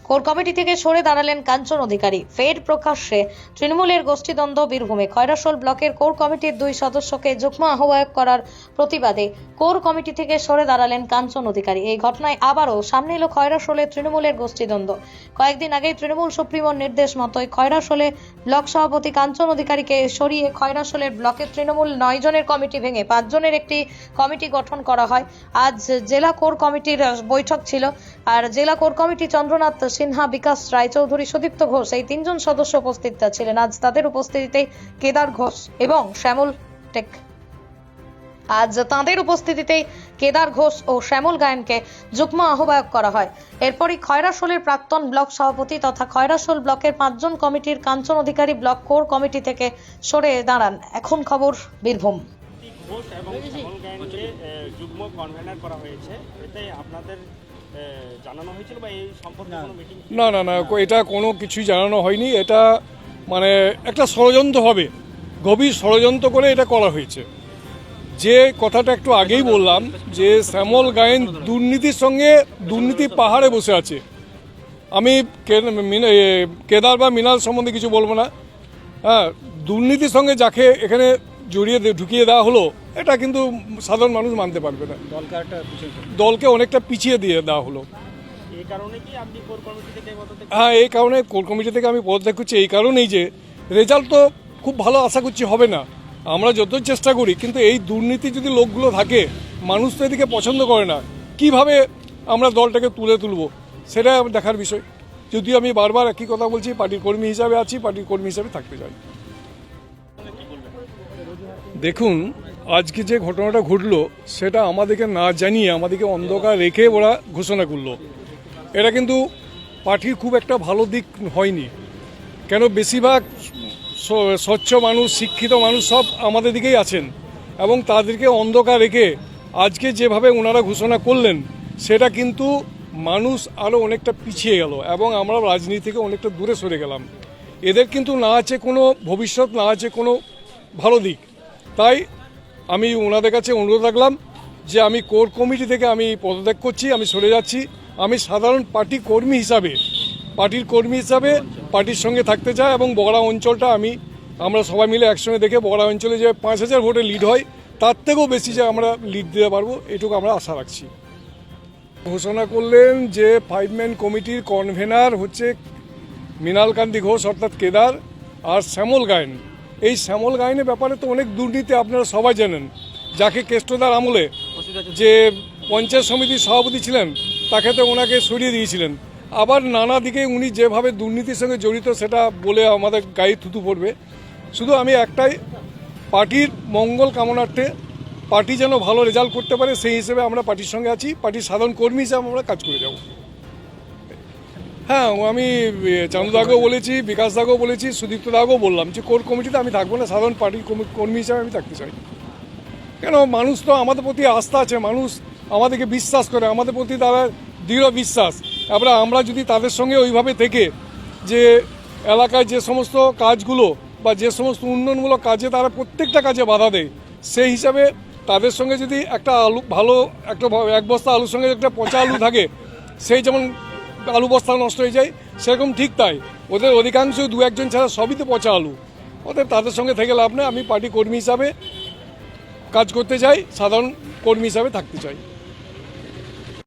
Core committee থেকে সরে দাঁড়ালেন কাঞ্চন অধিকারী। ফের প্রকাশ্যে তৃণমূলের গোষ্ঠীদ্বন্দ্ব বীরভূমে। খয়রাশোল ব্লকের কোর কমিটির 2 সদস্যকে যুগ্ম আহ্বায়ক করার প্রতিবাদে কোর কমিটি থেকে সরে দাঁড়ালেন কাঞ্চন অধিকারী। এই ঘটনায় আবারও সামনে এলো খয়রাশোলের তৃণমূলের গোষ্ঠীদ্বন্দ্ব। কয়েকদিন আগেই তৃণমূল সুপ্রিমোর নির্দেশ মতোই খয়রাশোলে ব্লক সভাপতি কাঞ্চন অধিকারীকে সরিয়ে খয়রাশোলের ব্লকের তৃণমূল 9 জনের কমিটি ভেঙে 5 জনের একটি কমিটি গঠন করা হয়। আজ জেলা কোর কমিটির বৈঠক ছিল। আর জেলা কোর কমিটি চন্দ্রনাথ সিনহা, বিকাশ রায়চৌধুরী, সুদীপ্ত ঘোষ এই 3 জন সদস্য উপস্থিত ছিলেন। আজ তাদের উপস্থিতিতে কেদার ঘোষ এবং শ্যামল টেক কেদার ঘোষ ও শ্যামল গায়নকে যুগ্ম আহ্বায়ক করা হয়। এরপরই খয়রাশোলের প্রাক্তন ব্লক সভাপতি তথা খয়রাশোল ব্লকের 5 জন কমিটির কাঞ্চন অধিকারী ব্লক কোর কমিটি থেকে সরে দাঁড়ান। এখন খবর বীরভূম। ঘোষ এবং শ্যামল গায়নকে যুগ্ম কনভেনার করা হয়েছে, এটাই আপনাদের জানানো হয়েছিল বা এই সম্পর্কে কোনো মিটিং? না, এটা কোনো কিছুই জানানো হয়নি। এটা মানে একটা ষড়যন্ত্র হবে, গভীর ষড়যন্ত্র করে এটা করা হয়েছে। যে কথাটা একটু আগেই বললাম যে শ্যামল গায়েন দুর্নীতির সঙ্গে দুর্নীতি পাহাড়ে বসে আছে। আমি কেদার বা মৃণাল সম্বন্ধে কিছু বলবো না। হ্যাঁ, দুর্নীতির সঙ্গে যাকে এখানে জড়িয়ে ঢুকিয়ে দেওয়া হলো, এটা কিন্তু সাধারণ মানুষ মানতে পারবে না। দলকে অনেকটা পিছিয়ে দিয়ে দেওয়া হলো। এই কারণে কি আপনি কোর কমিটি থেকে পদত্যাগ? হ্যাঁ, এই কারণে কোর কমিটি থেকে আমি পদত্যাগ করছি। এই কারণেই যে রেজাল্ট তো খুব ভালো আশা করছি হবে না, আমরা যত চেষ্টা করি, কিন্তু এই দুর্নীতি যদি লোকগুলো থাকে, মানুষ তো এদিকে পছন্দ করে না। কিভাবে আমরা দলটাকে তুলব সেটা দেখার বিষয়। যদিও আমি বারবার একই কথা বলছি, পার্টির কর্মী হিসাবে আছি, পার্টির কর্মী হিসাবে থাকতে চাই। দেখুন, আজকে যে ঘটনাটা ঘটলো সেটা আমাদেরকে না জানিয়ে, আমাদেরকে অন্ধকার রেখে ওরা ঘোষণা করলো। এটা কিন্তু পার্টির খুব একটা ভালো দিক হয়নি। কেন, বেশিরভাগ স্বচ্ছ মানুষ, শিক্ষিত মানুষ সব আমাদের দিকেই আছেন, এবং তাদেরকে অন্ধকার রেখে আজকে যেভাবে ওনারা ঘোষণা করলেন, সেটা কিন্তু মানুষ আরও অনেকটা পিছিয়ে গেল এবং আমরা রাজনীতি থেকে অনেকটা দূরে সরে গেলাম। এদের কিন্তু না আছে কোনো ভবিষ্যৎ, না আছে কোনো ভালো দিক। তাই আমি ওনাদের কাছে অনুরোধ রাখলাম যে আমি কোর কমিটি থেকে আমি পদত্যাগ করছি, আমি সরে যাচ্ছি। আমি সাধারণ পার্টির কর্মী হিসাবে পার্টির সঙ্গে থাকতে চাই, এবং বগড়া অঞ্চলটা আমরা সবাই মিলে একসঙ্গে দেখে বগড়া অঞ্চলে যে 5000 ভোটে লিড হয়, তার থেকেও বেশি যে আমরা লিড দিতে পারবো, এটুকু আমরা আশা রাখছি। ঘোষণা করলেন যে 5 ম্যান কমিটির কনভেনার হচ্ছে মৃণালকান্তি ঘোষ অর্থাৎ কেদার আর শ্যামল গায়েন। এই শ্যামল গায়েনের ব্যাপারে তো অনেক দুর্নীতি আপনারা সবাই জানেন। যাকে কেষ্টদার আমলে যে পঞ্চায়েত সমিতির সভাপতি ছিলেন, তাকে তো ওনাকে সরিয়ে দিয়েছিলেন। আবার নানা দিকে উনি যেভাবে দুর্নীতির সঙ্গে জড়িত, সেটা বলে আমাদের গায়ে থুতু পড়বে। শুধু আমি একটাই, পার্টির মঙ্গল কামনার্থে, পার্টি যেন ভালো রেজাল্ট করতে পারে, সেই হিসেবে আমরা পার্টির সঙ্গে আছি। পার্টির সাধারণ কর্মী হিসেবে আমরা কাজ করে যাব। হ্যাঁ, আমি চান্দুদাকেও বলেছি, বিকাশ দাকেও বলেছি, সুদীপ্ত দাকেও বললাম যে কোর কমিটিতে আমি থাকবো না, সাধারণ পার্টির কর্মী হিসাবে আমি থাকতে চাই। কেন, মানুষ তো আমাদের প্রতি আস্থা আছে, মানুষ আমাদেরকে বিশ্বাস করে, আমাদের প্রতি তারা দৃঢ় বিশ্বাস। এবার আমরা যদি তাদের সঙ্গে ওইভাবে থেকে যে এলাকায় যে সমস্ত কাজগুলো বা যে সমস্ত উন্নয়নমূলক কাজে তারা প্রত্যেকটা কাজে বাধা দেয়, সেই হিসাবে তাদের সঙ্গে যদি একটা আলু ভালো একটা 1 বস্তা আলুর সঙ্গে একটা পচা আলু থাকে, সেই যেমন আলু বস্তা নষ্ট হয়ে যায়, সেরকম ঠিক তাই ওদের অধিকাংশ 2-1 জন ছাড়া সবই তো পচা আলু। তাদের সঙ্গে থেকে লাভ নেই। আমি পার্টি কর্মী হিসাবে কাজ করতে চাই, সাধারণ কর্মী হিসাবে থাকতে চাই।